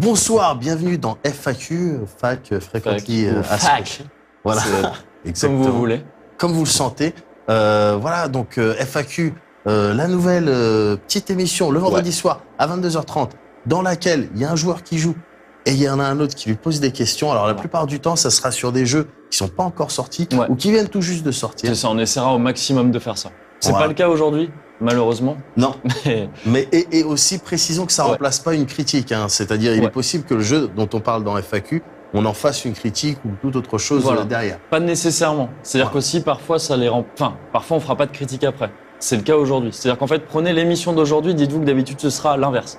Bonsoir, bienvenue dans FAQ, Fac Frequently Asked Question. Voilà, exactement. Comme vous voulez. Comme vous le sentez. Voilà, donc FAQ, la nouvelle petite émission le vendredi soir à 22h30, dans laquelle il y a un joueur qui joue et il y en a un autre qui lui pose des questions. Alors la plupart du temps, ça sera sur des jeux qui sont pas encore sortis ou qui viennent tout juste de sortir. C'est ça, on essaiera au maximum de faire ça. C'est pas le cas aujourd'hui, malheureusement. Non. Mais et aussi précisons que ça remplace pas une critique. Hein. C'est-à-dire, il est possible que le jeu dont on parle dans FAQ, on en fasse une critique ou toute autre chose derrière. Pas nécessairement. C'est-à-dire qu'aussi, parfois, ça les rend. Enfin, parfois, on fera pas de critique après. C'est le cas aujourd'hui. C'est-à-dire qu'en fait, prenez l'émission d'aujourd'hui, dites-vous que d'habitude, ce sera l'inverse.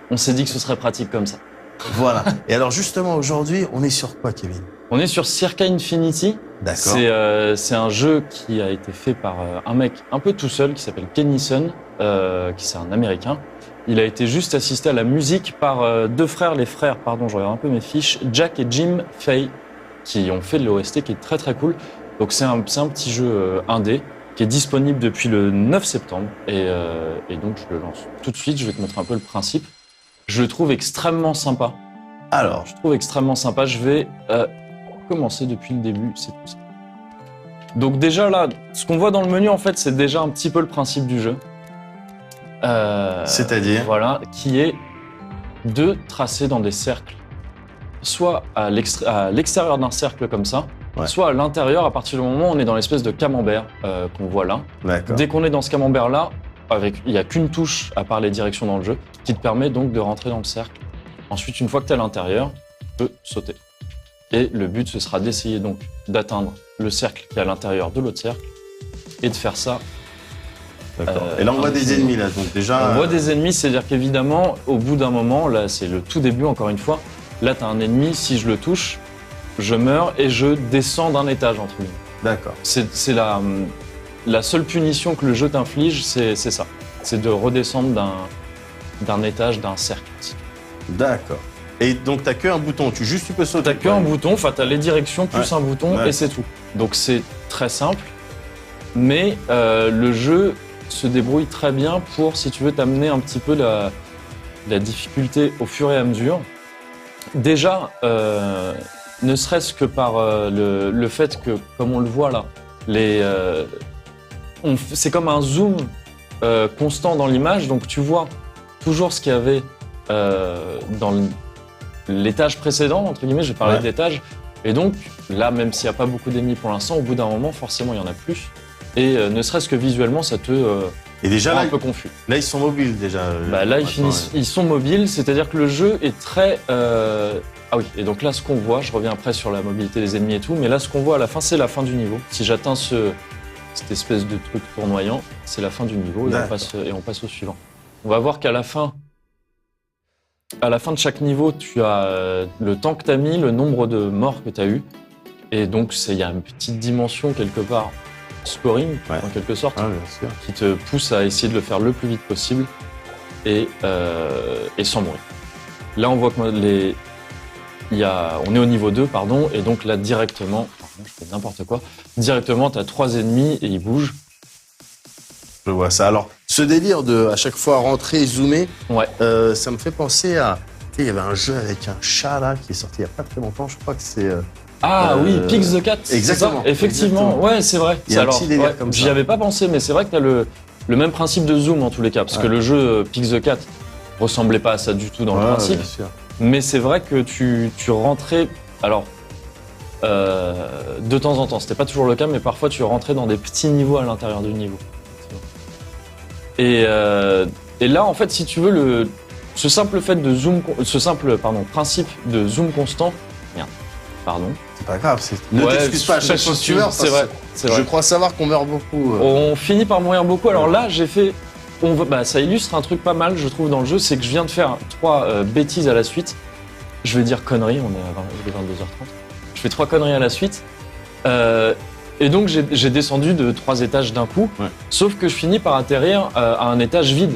On s'est dit que ce serait pratique comme ça. Voilà. Et alors, justement, aujourd'hui, on est sur quoi, Kevin ? On est sur Circa Infinity. D'accord. C'est un jeu qui a été fait par un mec un peu tout seul qui s'appelle Kennison, qui c'est un Américain. Il a été juste assisté à la musique par deux frères, je regarde un peu mes fiches, Jack et Jim Fay, qui ont fait de l'OST qui est très très cool. Donc c'est un petit jeu indé qui est disponible depuis le 9 septembre et donc je le lance tout de suite. Je vais te montrer un peu le principe. Je le trouve extrêmement sympa. Alors, je trouve extrêmement sympa. Je vais commencer depuis le début, c'est tout ça. Donc déjà là, ce qu'on voit dans le menu en fait, c'est déjà un petit peu le principe du jeu. C'est-à-dire voilà, qui est de tracer dans des cercles, soit à l'extérieur d'un cercle comme ça, soit à l'intérieur à partir du moment où on est dans l'espèce de camembert qu'on voit là. Dès qu'on est dans ce camembert-là, il n'y a qu'une touche à part les directions dans le jeu qui te permet donc de rentrer dans le cercle. Ensuite, une fois que tu es à l'intérieur, tu peux sauter. Et le but, ce sera d'essayer donc d'atteindre le cercle qui est à l'intérieur de l'autre cercle et de faire ça. Et là, on voit des ennemis, là, donc déjà... On voit des ennemis, c'est-à-dire qu'évidemment, au bout d'un moment, là, c'est le tout début, encore une fois, là, tu as un ennemi, si je le touche, je meurs et je descends d'un étage, entre guillemets. D'accord. C'est la seule punition que le jeu t'inflige, c'est ça. C'est de redescendre d'un étage, d'un cercle. D'accord. Et donc, t'as qu'un bouton, tu peux sauter. T'as qu'un bouton, enfin, t'as les directions plus un bouton et c'est tout. Donc, c'est très simple, mais le jeu se débrouille très bien pour, si tu veux, t'amener un petit peu la difficulté au fur et à mesure. Déjà, ne serait-ce que par le fait que, comme on le voit là, c'est comme un zoom constant dans l'image, donc tu vois toujours ce qu'il y avait dans l'étage précédent, entre guillemets, je vais parler d'étage. Et donc, là, même s'il n'y a pas beaucoup d'ennemis pour l'instant, au bout d'un moment, forcément, il y en a plus. Et ne serait-ce que visuellement, ça te et déjà, rend là, un peu confus. Là, ils sont mobiles, déjà. Là, ils sont mobiles, c'est-à-dire que le jeu est très... Ah oui, et donc là, ce qu'on voit, je reviens après sur la mobilité des ennemis et tout, mais là, ce qu'on voit à la fin, c'est la fin du niveau. Si j'atteins cette espèce de truc tournoyant, c'est la fin du niveau et on passe au suivant. On va voir qu'à la fin de chaque niveau, tu as le temps que tu as mis, le nombre de morts que tu as eu. Et donc, il y a une petite dimension quelque part, scoring, en quelque sorte, qui te pousse à essayer de le faire le plus vite possible et sans mourir. Là, on voit que on est au niveau 2, pardon, et donc là, directement, je fais n'importe quoi, directement, tu as 3 ennemis et ils bougent. Je vois ça. Alors, ce délire de à chaque fois rentrer et zoomer, ça me fait penser à... Tu sais, il y avait un jeu avec un chat là qui est sorti il n'y a pas très longtemps, je crois que c'est... oui, Pix the Cat, exactement. C'est ça effectivement, exactement. Ouais, c'est vrai. Il y a un petit délire comme ça. J'y avais pas pensé, mais c'est vrai que tu as le même principe de zoom en tous les cas, parce que le jeu Pix the Cat ressemblait pas à ça du tout dans le principe. Bien sûr. Mais c'est vrai que tu rentrais... Alors, de temps en temps, c'était pas toujours le cas, mais parfois tu rentrais dans des petits niveaux à l'intérieur du niveau. Et là, en fait, si tu veux, ce simple principe de zoom constant... Merde, pardon. C'est pas grave, ne t'excuse pas à chaque fois que tu meurs, c'est vrai. Je crois savoir qu'on meurt beaucoup. On finit par mourir beaucoup. Alors là, j'ai fait... ça illustre un truc pas mal, je trouve, dans le jeu, c'est que je viens de faire 3 bêtises à la suite. Je vais dire conneries, on est à 22h30. Je fais 3 conneries à la suite. Et donc, j'ai descendu de 3 étages d'un coup, sauf que je finis par atterrir à un étage vide.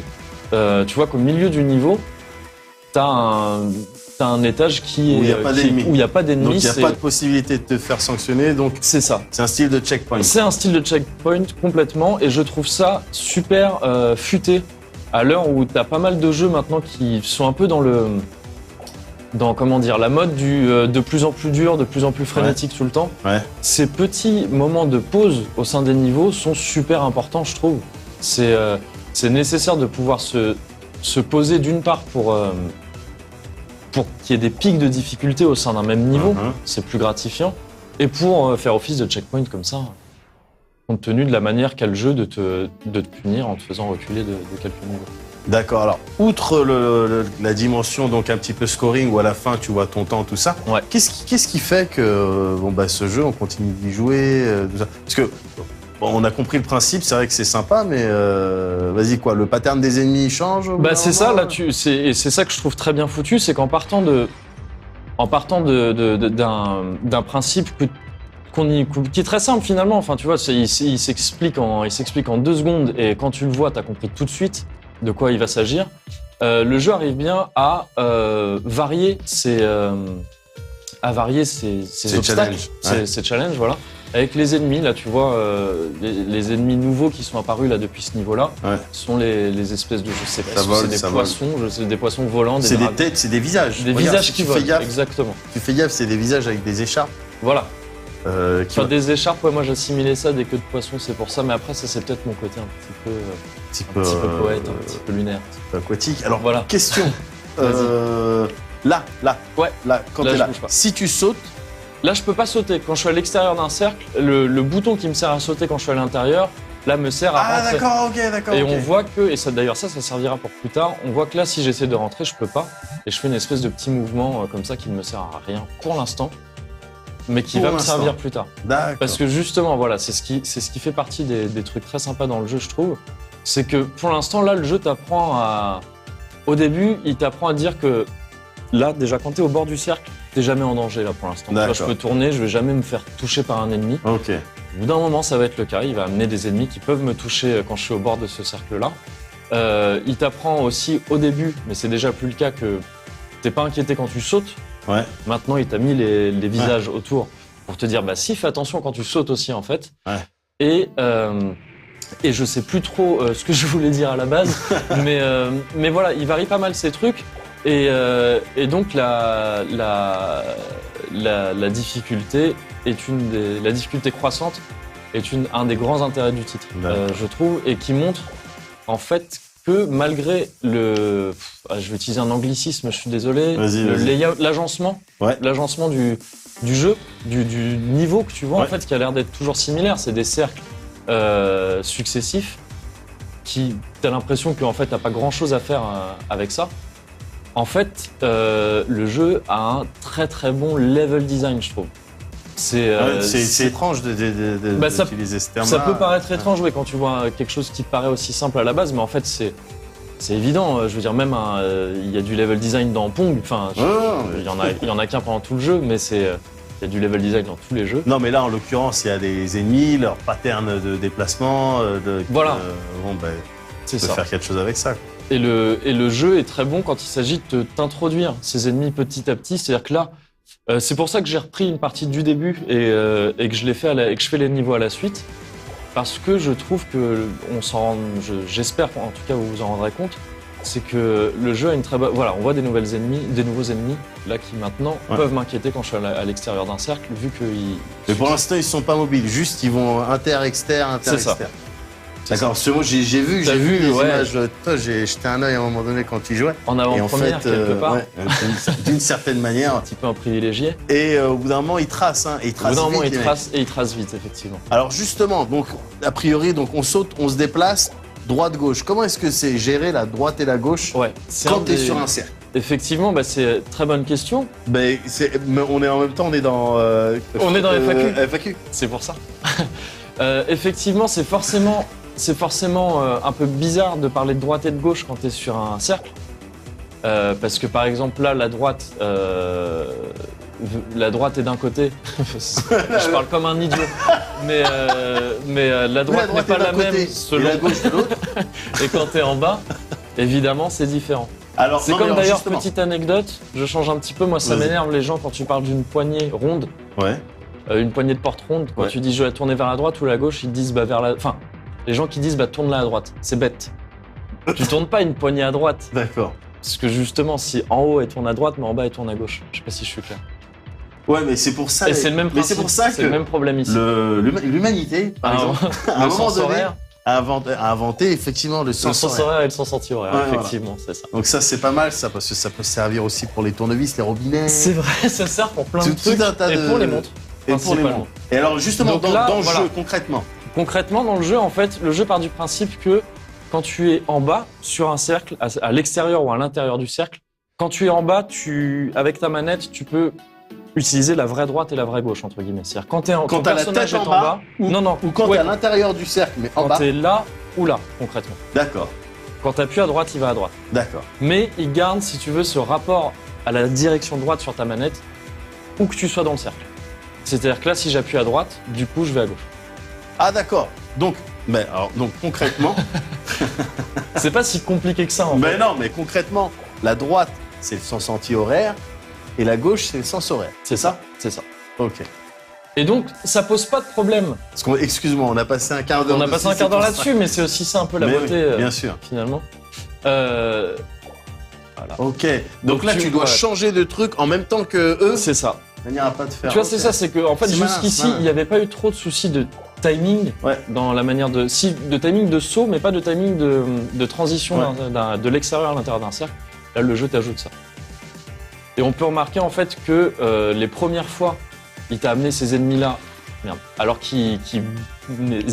Tu vois qu'au milieu du niveau, t'as un étage où il n'y a pas d'ennemis. Donc, il n'y a pas de possibilité de te faire sanctionner. Donc, c'est ça. C'est un style de checkpoint. C'est un style de checkpoint complètement. Et je trouve ça super futé à l'heure où tu as pas mal de jeux maintenant qui sont un peu dans le comment dire, la mode de plus en plus dur, de plus en plus frénétique tout le temps. Ouais. Ces petits moments de pause au sein des niveaux sont super importants, je trouve. C'est nécessaire de pouvoir se poser d'une part pour qu'il y ait des pics de difficulté au sein d'un même niveau, c'est plus gratifiant, et pour faire office de checkpoint comme ça, compte tenu de la manière qu'a le jeu de te punir en te faisant reculer de quelques niveaux. D'accord, alors, outre la dimension donc un petit peu scoring, où à la fin tu vois ton temps, tout ça, Ouais. qu'est-ce qui fait que ce jeu, on continue d'y jouer, tout ça? Parce que, bon, on a compris le principe, c'est vrai que c'est sympa, mais vas-y quoi, le pattern des ennemis change au bout d'un C'est ça, moment, là, c'est ça que je trouve très bien foutu, c'est qu'en partant d'un principe qui est très simple finalement, enfin tu vois, il s'explique en 2 secondes et quand tu le vois, t'as compris tout de suite de quoi il va s'agir. Le jeu arrive bien à varier ses obstacles, ses challenges, voilà. Avec les ennemis, là tu vois, les ennemis nouveaux qui sont apparus là depuis ce niveau-là, sont les espèces de, je sais pas, des poissons volants, c'est des têtes, c'est des visages. Des visages qui volent, exactement. Tu fais gaffe, c'est des visages avec des écharpes. Voilà. Des écharpes, moi j'assimilais ça des queues de poisson, c'est pour ça, mais après ça c'est peut-être mon côté un petit peu poète, un petit peu lunaire. Aquatique. Alors voilà. Question. Là, quand t'es là, si tu sautes. Là je peux pas sauter. Quand je suis à l'extérieur d'un cercle, le bouton qui me sert à sauter quand je suis à l'intérieur, là me sert à rentrer. D'accord. Et on voit que, et ça d'ailleurs ça servira pour plus tard, on voit que là si j'essaie de rentrer, je peux pas. Et je fais une espèce de petit mouvement comme ça qui ne me sert à rien pour l'instant. Mais qui va me servir plus tard. D'accord. Parce que justement, voilà, c'est ce qui fait partie des trucs très sympas dans le jeu, je trouve. C'est que pour l'instant, là, le jeu t'apprend à... Au début, il t'apprend à dire que là, déjà, quand t'es au bord du cercle, t'es jamais en danger, là, pour l'instant. Là, je peux tourner, je vais jamais me faire toucher par un ennemi. Ok. Au bout d'un moment, ça va être le cas. Il va amener des ennemis qui peuvent me toucher quand je suis au bord de ce cercle-là. Il t'apprend aussi au début, mais c'est déjà plus le cas, que t'es pas inquiété quand tu sautes. Ouais. Maintenant, il t'a mis les visages autour pour te dire, fais attention quand tu sautes aussi, en fait. Ouais. Et je sais plus trop ce que je voulais dire à la base, mais voilà, il varie pas mal ces trucs. Et donc, la difficulté la difficulté croissante est un des grands intérêts du titre, je trouve, et qui montre, en fait, que malgré je vais utiliser un anglicisme, je suis désolé, l'agencement du jeu, du niveau que tu vois, en fait, qui a l'air d'être toujours similaire, c'est des cercles successifs qui, t'as l'impression qu'en fait, t'as pas grand chose à faire avec ça. En fait, le jeu a un très très bon level design, je trouve. C'est étrange d'utiliser ce terme-là. Ça peut paraître étrange, quand tu vois quelque chose qui te paraît aussi simple à la base, mais en fait, c'est évident. Je veux dire, même il y a du level design dans Pong. Enfin, il y en a qu'un pendant tout le jeu, mais il y a du level design dans tous les jeux. Non, mais là, en l'occurrence, il y a des ennemis, leur pattern de déplacement. Voilà. Tu peux faire quelque chose avec ça. Et le jeu est très bon quand il s'agit de t'introduire ces ennemis petit à petit. C'est-à-dire que là, c'est pour ça que j'ai repris une partie du début et que je l'ai fait et que je fais les niveaux à la suite, parce que je trouve que j'espère en tout cas vous vous en rendrez compte, c'est que le jeu a une très bonne... Voilà, on voit des nouveaux ennemis là qui maintenant peuvent m'inquiéter quand je suis à l'extérieur d'un cercle, vu qu'ils... Mais pour l'instant ils sont pas mobiles, juste ils vont inter-exter. C'est ça. D'accord, parce que moi j'ai vu les images, j'ai jeté un œil à un moment donné quand tu jouais. En avant-première, quelque part. D'une certaine manière. Un petit peu un privilégié. Et au bout d'un moment, il trace, hein. Et il trace vite. Au bout d'un moment, il trace vite, effectivement. Alors justement, donc, a priori, on saute, on se déplace, droite-gauche. Comment est-ce que c'est géré la droite et la gauche quand tu es sur un cercle? Effectivement, c'est une très bonne question. Mais on est en même temps, on est dans FAQ. C'est pour ça. Effectivement, c'est forcément un peu bizarre de parler de droite et de gauche quand tu es sur un cercle. Parce que par exemple là, la droite est d'un côté. Je parle comme un idiot. Mais la droite n'est pas la même selon la gauche de l'autre. Et quand tu es en bas, évidemment, c'est différent. C'est comme d'ailleurs, petite anecdote, je change un petit peu. Moi, ça m'énerve les gens quand tu parles d'une poignée ronde. Ouais. Une poignée de porte ronde. Quand tu dis je vais tourner vers la droite ou la gauche, ils te disent vers la... Les gens qui disent tourne-la à droite, c'est bête. Tu tournes pas une poignée à droite. D'accord. Parce que justement, si en haut elle tourne à droite, mais en bas elle tourne à gauche. Je sais pas si je suis clair. Ouais, mais c'est pour ça. Et c'est le même principe. Mais c'est pour ça que c'est le même problème ici. L'humanité, par exemple, à un moment donné, a inventé effectivement le sens horaire et le sens anti-horaire, effectivement, c'est ça. Donc ça, c'est pas mal, ça, parce que ça peut servir aussi pour les tournevis, les robinets. C'est vrai, ça sert pour plein de trucs. Et pour les montres. Et pour les montres. Et alors, justement, dans le jeu, concrètement. Concrètement, dans le jeu, en fait, le jeu part du principe que quand tu es en bas, sur un cercle, à l'extérieur ou à l'intérieur du cercle, quand tu es en bas, avec ta manette, tu peux utiliser la vraie droite et la vraie gauche, entre guillemets. C'est-à-dire quand t'as la tête en bas, ou quand t'es à l'intérieur du cercle, mais en bas. Quand t'es là ou là, concrètement. D'accord. Quand t'appuies à droite, il va à droite. D'accord. Mais il garde, si tu veux, ce rapport à la direction droite sur ta manette, où que tu sois dans le cercle. C'est-à-dire que là, si j'appuie à droite, du coup, je vais à gauche. Ah d'accord. Donc concrètement... C'est pas si compliqué que ça, en fait. Mais non, mais concrètement, la droite, c'est le sens anti-horaire, et la gauche, c'est le sens horaire. C'est ça. C'est ça. Ok. Et donc, ça pose pas de problème. Excuse-moi, on a passé un quart d'heure. On a passé un quart d'heure là-dessus, mais c'est aussi ça un peu la beauté, bien sûr. Finalement. Voilà. Ok. Donc là, tu dois changer de truc en même temps que eux. C'est ça. De manière à pas te faire. Tu vois, c'est ça, c'est que en fait, jusqu'ici, il n'y avait pas eu trop de soucis de timing dans la manière de timing de saut, mais pas de timing de transition de l'extérieur à l'intérieur d'un cercle. Là, le jeu t'ajoute ça. Et on peut remarquer en fait que les premières fois, il t'a amené ces ennemis-là, alors qu'ils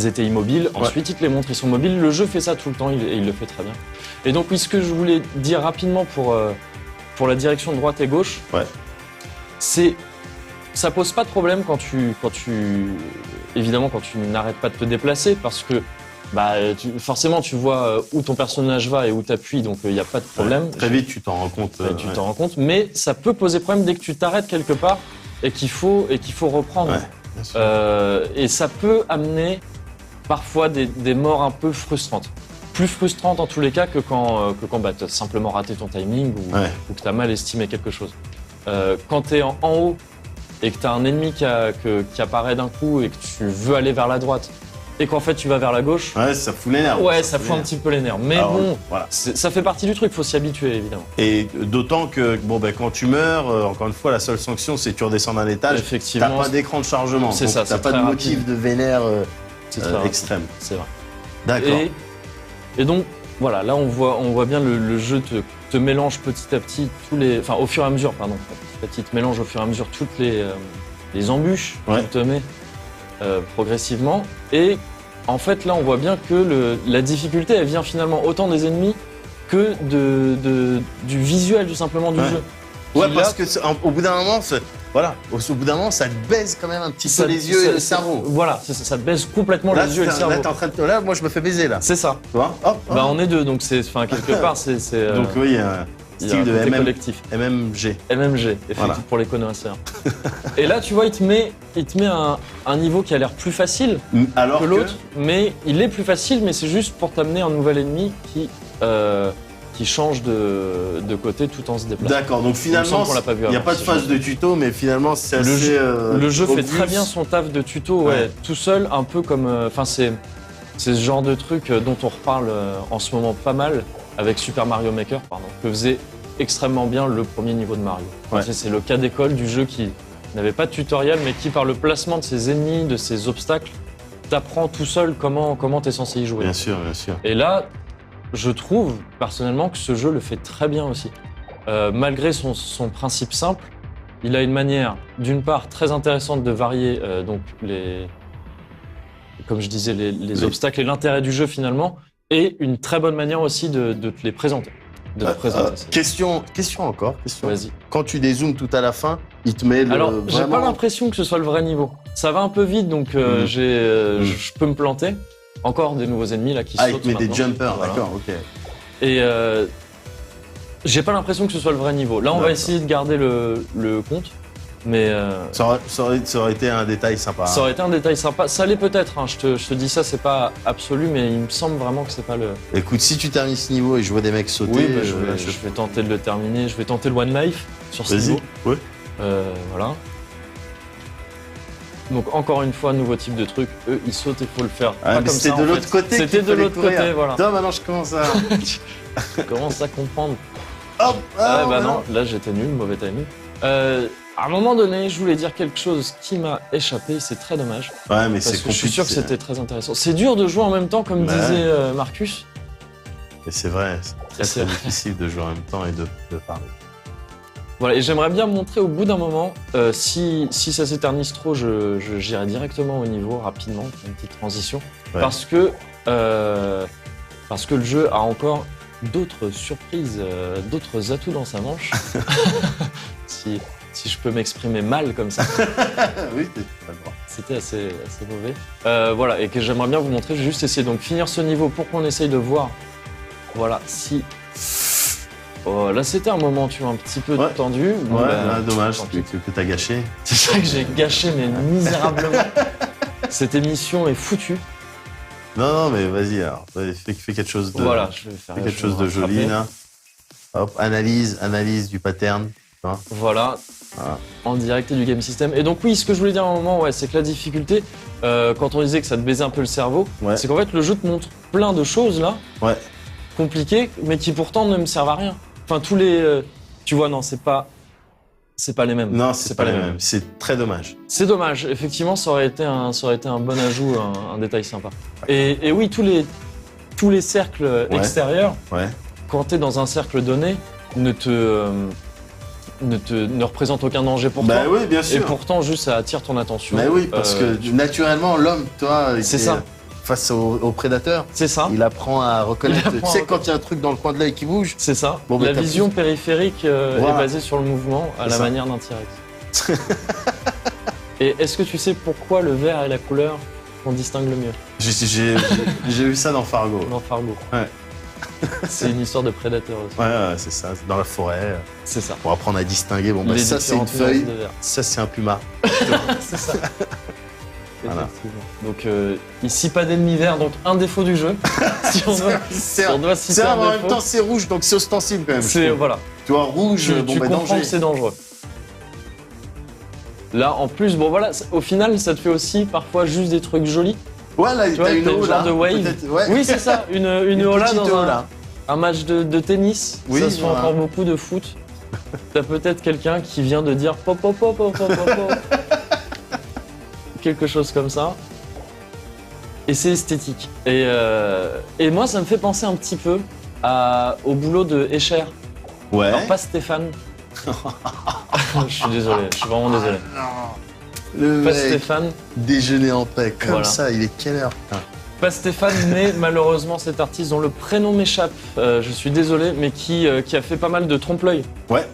étaient immobiles. Ensuite, il te les montre, ils sont mobiles. Le jeu fait ça tout le temps et il le fait très bien. Et donc, oui, ce que je voulais dire rapidement pour la direction droite et gauche, c'est ça pose pas de problème évidemment quand tu n'arrêtes pas de te déplacer, parce que forcément tu vois où ton personnage va et où t'appuies, donc il n'y a pas de problème. Très vite tu t'en rends compte. Tu t'en rends compte, mais ça peut poser problème dès que tu t'arrêtes quelque part et qu'il faut reprendre. Bien sûr. Et ça peut amener parfois des morts un peu frustrantes. Plus frustrantes en tous les cas que quand tu as simplement raté ton timing ou que tu as mal estimé quelque chose. Quand tu es en haut et que tu as un ennemi qui apparaît d'un coup et que tu veux aller vers la droite et qu'en fait tu vas vers la gauche... Ouais, ça fout les nerfs. Ouais, ça fout un petit peu les nerfs. Mais ça fait partie du truc, il faut s'y habituer évidemment. Et d'autant que quand tu meurs, encore une fois, la seule sanction c'est que tu redescends d'un étage. Effectivement. T'as pas d'écran de chargement. C'est ça, t'as pas de motif de vénère extrême. C'est vrai. D'accord. Et donc, voilà, là on voit bien le jeu te mélange petit à petit au fur et à mesure, pardon. Petit à petit, te mélange au fur et à mesure toutes les embûches qu'il te met progressivement. Et en fait, là on voit bien que la difficulté, elle vient finalement autant des ennemis que du visuel, tout simplement, du jeu. Ouais, parce que au bout d'un moment, au bout d'un moment, ça te baise quand même un petit peu les yeux et le cerveau. Voilà, ça te baise complètement les yeux et le cerveau. Là, moi, je me fais baiser, là. C'est ça. Tu vois ? Hop. On est deux, donc quelque part, c'est... Donc oui, il y a un style de collectif. MMG. MMG, effectivement, pour les connaisseurs. Et là, tu vois, il te met un niveau qui a l'air plus facile que l'autre, mais il est plus facile, mais c'est juste pour t'amener un nouvel ennemi qui change de côté tout en se déplaçant. D'accord, donc finalement, il n'y a pas de phase de tuto, mais finalement, c'est assez... Le jeu fait très bien son taf de tuto, tout seul, un peu comme... c'est ce genre de truc dont on reparle en ce moment pas mal avec Super Mario Maker, que faisait extrêmement bien le premier niveau de Mario. C'est le cas d'école du jeu qui n'avait pas de tutoriel, mais qui, par le placement de ses ennemis, de ses obstacles, t'apprend tout seul comment t'es censé y jouer. Bien sûr, bien sûr. Et là, je trouve personnellement que ce jeu le fait très bien aussi. Malgré son principe simple, il a une manière, d'une part, très intéressante de varier comme je disais, les obstacles et l'intérêt du jeu finalement, et une très bonne manière aussi de te les présenter. Question encore. Vas-y. Quand tu dézoomes tout à la fin, il te met Alors, j'ai pas l'impression que ce soit le vrai niveau. Ça va un peu vite, donc je peux me planter. Encore des nouveaux ennemis là qui sautent. Il te met des jumpers, d'accord, ok. Et j'ai pas l'impression que ce soit le vrai niveau. Là, on va essayer de garder le compte, mais ça aurait été un détail sympa. Ça aurait été un détail sympa. Ça l'est peut-être. Je te dis ça, c'est pas absolu, mais il me semble vraiment que c'est pas le. Écoute, si tu termines ce niveau et je vois des mecs sauter, je vais tenter de le terminer. Je vais tenter le One Life sur ce niveau. Ouais. Voilà. Donc encore une fois, nouveau type de truc. Eux, ils sautent, il faut le faire. Pas comme c'était ça, de l'autre côté. C'était de l'autre côté, voilà. Toi, maintenant, je commence à... Je commence à comprendre. Hop. Ah bah non, là j'étais nul, mauvais timing. À un moment donné, je voulais dire quelque chose qui m'a échappé, c'est très dommage. Ouais, mais Parce c'est que compliqué. je suis sûr que c'était très intéressant. C'est dur de jouer en même temps, comme disait Marcus. Et c'est vrai, c'est très difficile de jouer en même temps et de parler. Voilà, et j'aimerais bien montrer au bout d'un moment, si ça s'éternise trop, j'irai directement au niveau rapidement, une petite transition, Ouais. parce que le jeu a encore d'autres surprises, d'autres atouts dans sa manche. si je peux m'exprimer mal comme ça, Oui, t'es pas le droit. c'était assez mauvais. Voilà, et que j'aimerais bien vous montrer, je vais juste essayer donc finir ce niveau pour qu'on essaye de voir, voilà, si... Oh, là, c'était un moment, tu vois, un petit peu tendu. Bon, Ouais, ben, là, dommage tant que pis. t'as gâché. C'est ça que j'ai gâché, mais misérablement. Cette émission est foutue. Non, mais vas-y, alors. Fais quelque chose de, Voilà, je vais faire fais quelque chose de joli, là. Hop, analyse du pattern. Tu vois. Voilà, Voilà. en direct et du game system. Et donc, oui, ce que je voulais dire à un moment, ouais, c'est que la difficulté, quand on disait que ça te baisait un peu le cerveau, Ouais. c'est qu'en fait, le jeu te montre plein de choses, là, Ouais. compliquées, mais qui pourtant ne me servent à rien. Enfin, tous les. Tu vois, non, c'est pas les mêmes. Non, c'est pas les mêmes. C'est très dommage. C'est dommage. Effectivement, ça aurait été un bon ajout, un détail sympa. Et oui, tous les cercles extérieurs, Ouais. quand tu es dans un cercle donné, ne représentent aucun danger pour Bah toi. oui, bien sûr. Et pourtant, juste, ça attire ton attention. Bah oui, parce que naturellement, l'homme, toi, C'est ça. Face au prédateur, C'est ça. il apprend à reconnaître. Tu sais, quand il y a un truc dans le coin de l'œil qui bouge. C'est ça. Bon, la bah, vision périphérique Voilà. est basée sur le mouvement, à C'est la ça. manière d'un T-Rex. Et est-ce que tu sais pourquoi le vert est la couleur qu'on distingue le mieux J'ai vu ça dans Fargo. dans Fargo? Ouais. C'est une histoire de prédateur aussi. Ouais, c'est ça. C'est dans la forêt. C'est ça. Pour apprendre à distinguer. Bon, bah, Les ça, c'est une différentes nuances feuille. de vert. Ça, c'est un puma. C'est ça. Voilà. Effectivement. Donc ici pas d'ennemi vert, donc un défaut du jeu. Si on doit citer C'est un en même défaut, temps, c'est rouge, donc c'est ostensible quand même. je c'est trouve. voilà. Tu vois, rouge, Tu bon, bah, comprends danger. que c'est dangereux. Là, en plus, bon voilà, au final, ça te fait aussi parfois juste des trucs jolis. Ouais, là, Tu vois, t'as une t'as eau, le genre là. de wave. peut-être, ouais. Oui, c'est ça, une ola petite dans eau, là. un match de tennis. Oui, ça se fait voilà. encore beaucoup de foot. T'as peut-être quelqu'un qui vient de dire pop pop pop pop pop pop. Quelque chose comme ça. Et c'est esthétique. Et moi, ça me fait penser un petit peu au boulot de Escher. Ouais. Alors, pas Stéphane. Je suis désolé, je suis vraiment désolé. Le Pas mec, Stéphane. déjeuner en paix, comme Voilà. ça, il est quelle heure putain. Pas Stéphane, mais malheureusement cet artiste dont le prénom m'échappe, je suis désolé, mais qui a fait pas mal de trompe-l'œil. Ouais.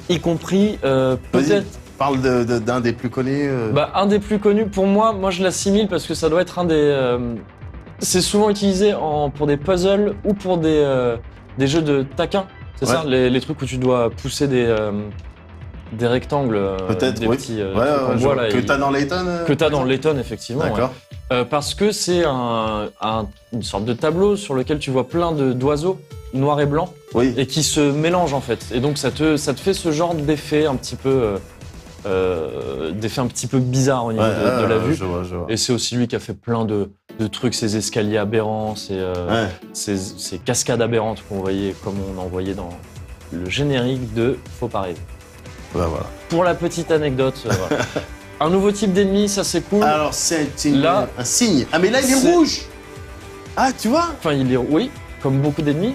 Y compris Vas-y, peut-être parle d'un des plus connus. un des plus connus pour moi je l'assimile parce que ça doit être un des... c'est souvent utilisé pour des puzzles ou pour des jeux de taquin, c'est Ouais. ça les trucs où tu dois pousser des rectangles, Peut-être, des oui. petits Ouais, trucs en bois, là, que t'as dans Layton que t'as dans Layton effectivement. D'accord. Ouais. Parce que c'est une sorte de tableau sur lequel tu vois plein d'oiseaux noirs et blancs Oui. et qui se mélangent en fait. Et donc ça te fait ce genre d'effet un petit peu bizarre au niveau de la vue. Je vois. Et c'est aussi lui qui a fait plein de trucs, ces escaliers aberrants, ces cascades aberrantes comme on en voyait dans le générique de Faut pas rêver. Bah, voilà. Pour la petite anecdote, voilà. Un nouveau type d'ennemi, ça c'est cool. Alors, c'est Là, un signe. Ah, mais là, il est c'est- rouge. Ah, tu vois. Enfin, oui, comme beaucoup d'ennemis.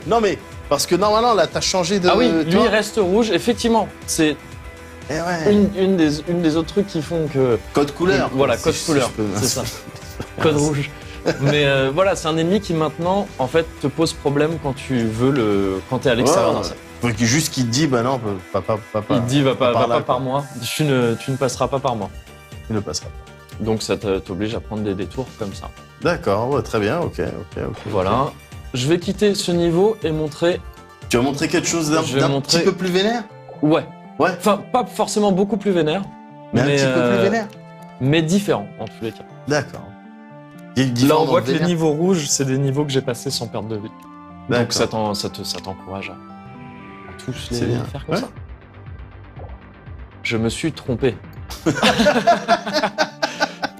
Non, mais parce que normalement, là, t'as changé de. Ah oui, tu lui vois. il reste rouge. Effectivement, c'est Eh ouais. une des autres trucs qui font que... Code couleur. Voilà, si code je- couleur, si je peux- c'est ça. Code rouge. Mais voilà, c'est un ennemi qui maintenant, en fait, te pose problème quand t'es à l'extérieur d'un cercle. Faut juste qu'il te dit, bah non, papa. Il te dit, va pas là, par quoi. moi, tu ne passeras pas par moi. Il ne passera pas. Donc ça t'oblige à prendre des détours comme ça. D'accord, ouais, très bien, ok. Voilà. Je vais quitter ce niveau et montrer... Tu vas montrer quelque chose d'un Je vais petit montrer- peu plus vénère. Ouais. Ouais. Enfin, pas forcément beaucoup plus vénère. Mais un petit peu plus vénère. Mais différent, en tous les cas. D'accord. Là, on voit que les niveaux rouges, c'est des niveaux que j'ai passés sans perte de vie. Donc D'accord. ça t'encourage à tous C'est les bien. faire comme Ouais. ça. Je me suis trompé.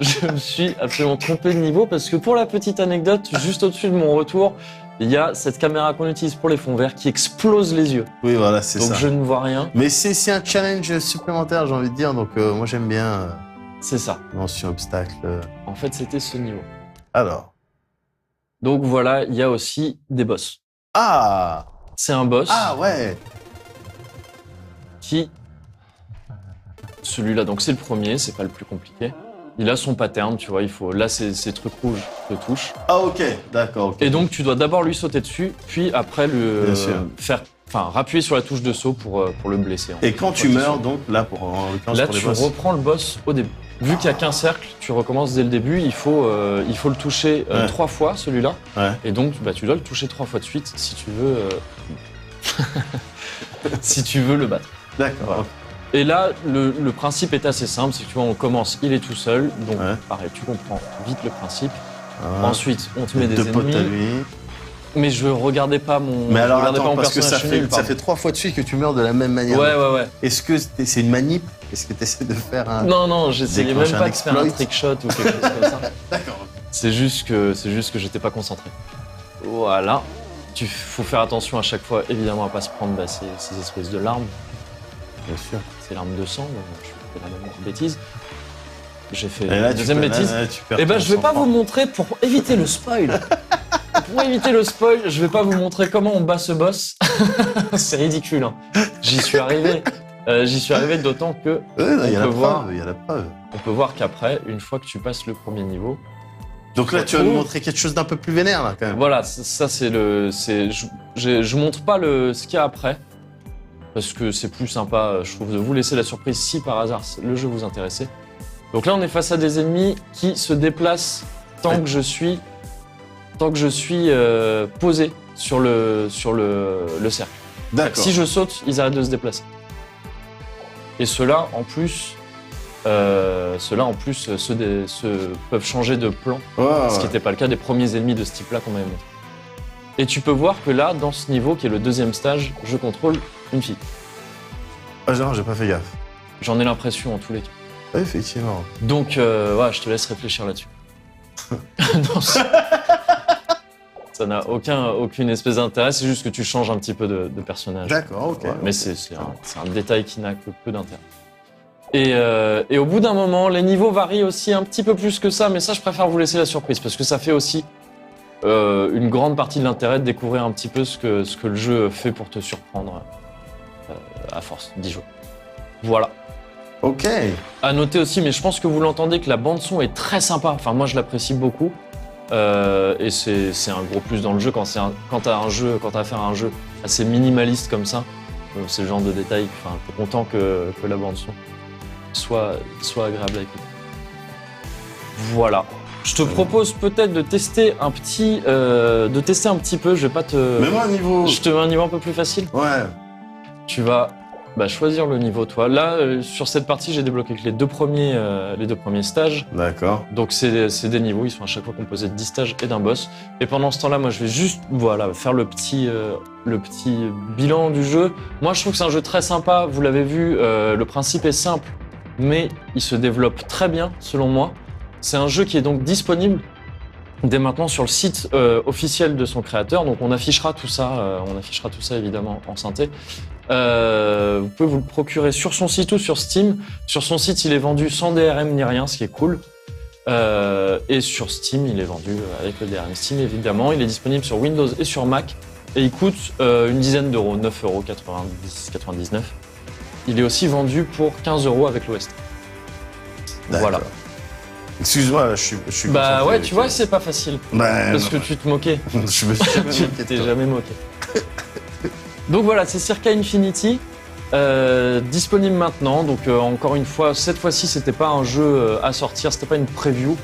Je me suis absolument trompé de niveau parce que pour la petite anecdote, juste au-dessus de mon retour, il y a cette caméra qu'on utilise pour les fonds verts qui explose les yeux. Oui, voilà, c'est ça. Donc je ne vois rien. Mais c'est un challenge supplémentaire, j'ai envie de dire. Donc moi, j'aime bien C'est ça. mention obstacle. En fait, c'était ce niveau. Alors. Donc voilà, il y a aussi des boss. Ah! C'est un boss Ah ouais! qui... Celui-là, donc c'est le premier, c'est pas le plus compliqué. Il a son pattern, tu vois, il faut... Là, ces trucs rouges te touchent. Ah ok, d'accord. Ok. Et donc, tu dois d'abord lui sauter dessus, puis après Bien sûr. rappuyer sur la touche de saut pour le blesser. Et quand tu meurs, donc, là, en l'occurrence, Là, pour les tu boss. reprends le boss au début. Vu qu'il n'y a qu'un cercle, tu recommences dès le début. Il faut le toucher 3 fois, celui-là. Ouais. Et donc, tu dois le toucher 3 fois de suite si tu veux, si tu veux le battre. D'accord. Voilà. Et là, le principe est assez simple. C'est que tu vois, on commence, il est tout seul. Donc, pareil, tu comprends vite le principe. Ensuite, on te met des deux potes à ennemis. lui. Mais je regardais pas mon. Mais alors regardais pas attends, mon parce que personnage, ça fait 3 fois de suite que tu meurs de la même manière. Ouais. Est-ce que c'est une manip? Est-ce que tu essaies de faire un... Non, j'essayais même déclencher pas un de faire un exploit trick shot ou quelque chose comme ça. D'accord. C'est juste que j'étais pas concentré. Voilà. Faut faire attention à chaque fois, évidemment, à pas se prendre ces espèces de larmes. Bien sûr. C'est larmes de sang, donc je fais la même bêtise. J'ai fait Et là, une deuxième bêtise. Et je vais pas vous montrer pour éviter le spoil. Pour éviter le spoil, je vais pas vous montrer comment on bat ce boss. C'est ridicule. Hein. J'y suis arrivé. D'autant que il y a la voir- preuve, il y a la preuve. on peut voir qu'après, une fois que tu passes le premier niveau, Donc là, tu vas nous montrer quelque chose d'un peu plus vénère, là, quand même. voilà, ça c'est je montre pas ce qu'il y a après parce que c'est plus sympa, je trouve, de vous laisser la surprise si par hasard le jeu vous intéressait. Donc là, on est face à des ennemis qui se déplacent tant que je suis posé sur le cercle. D'accord. Si je saute, ils arrêtent de se déplacer. Et ceux-là, en plus, peuvent changer de plan, ce qui n'était pas le cas des premiers ennemis de ce type-là qu'on m'avait montré. Et tu peux voir que là, dans ce niveau, qui est le deuxième stage, je contrôle une fille. Ah non, j'ai pas fait gaffe. J'en ai l'impression en tous les cas. Oui, effectivement. Donc, je te laisse réfléchir là-dessus. Non, ça n'a aucune espèce d'intérêt, c'est juste que tu changes un petit peu de personnage. D'accord, ok. Ouais, mais c'est un détail qui n'a que peu d'intérêt. Et au bout d'un moment, les niveaux varient aussi un petit peu plus que ça, mais ça, je préfère vous laisser la surprise, parce que ça fait aussi une grande partie de l'intérêt de découvrir un petit peu ce que le jeu fait pour te surprendre à force d'y jouer. Voilà. Ok. À noter aussi, mais je pense que vous l'entendez, que la bande-son est très sympa. Enfin, moi, je l'apprécie beaucoup. Et c'est un gros plus dans le jeu quand t'as affaire à un jeu assez minimaliste comme ça. C'est le genre de détail. Enfin, t'es content que la bande-son soit agréable à écouter. Voilà. Je te propose peut-être de tester un petit peu. Je vais pas te. Mets-moi un niveau. Je te mets un niveau un peu plus facile. Ouais. Tu vas choisir le niveau, toi. Là, sur cette partie, j'ai débloqué que les deux premiers stages. D'accord. Donc, c'est des niveaux. Ils sont à chaque fois composés de 10 stages et d'un boss. Et pendant ce temps-là, moi, je vais juste faire le petit bilan du jeu. Moi, je trouve que c'est un jeu très sympa. Vous l'avez vu, le principe est simple, mais il se développe très bien, selon moi. C'est un jeu qui est donc disponible dès maintenant sur le site officiel de son créateur. Donc, on affichera tout ça évidemment en synthé. Vous pouvez vous le procurer sur son site ou sur Steam. Sur son site, il est vendu sans DRM ni rien, ce qui est cool. Et sur Steam, il est vendu avec le DRM Steam, évidemment. Il est disponible sur Windows et sur Mac. Et il coûte une dizaine d'euros, 9,99 €. Il est aussi vendu pour 15 € avec l'OST. Voilà. Excuse-moi, là, je suis Bah concentré ouais, tu vois, c'est pas facile. Parce que tu te moquais. Je me suis jamais moqué de Tu t'es toi. jamais moqué. Donc voilà, c'est Circa Infinity, disponible maintenant. Donc encore une fois, cette fois-ci, c'était pas un jeu à sortir, c'était pas une preview,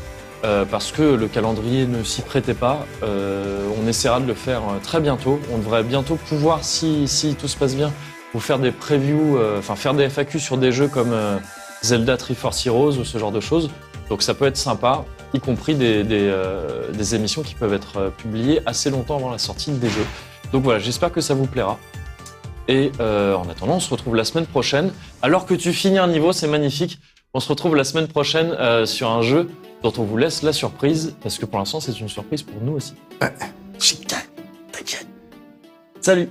parce que le calendrier ne s'y prêtait pas. On essaiera de le faire très bientôt. On devrait bientôt pouvoir, si tout se passe bien, vous faire des previews, faire des FAQ sur des jeux comme Zelda Triforce Heroes ou ce genre de choses. Donc ça peut être sympa, y compris des émissions qui peuvent être publiées assez longtemps avant la sortie des jeux. Donc voilà, j'espère que ça vous plaira. Et en attendant, on se retrouve la semaine prochaine. Alors que tu finis un niveau, c'est magnifique. On se retrouve la semaine prochaine sur un jeu dont on vous laisse la surprise, parce que pour l'instant, c'est une surprise pour nous aussi. Chica. Salut.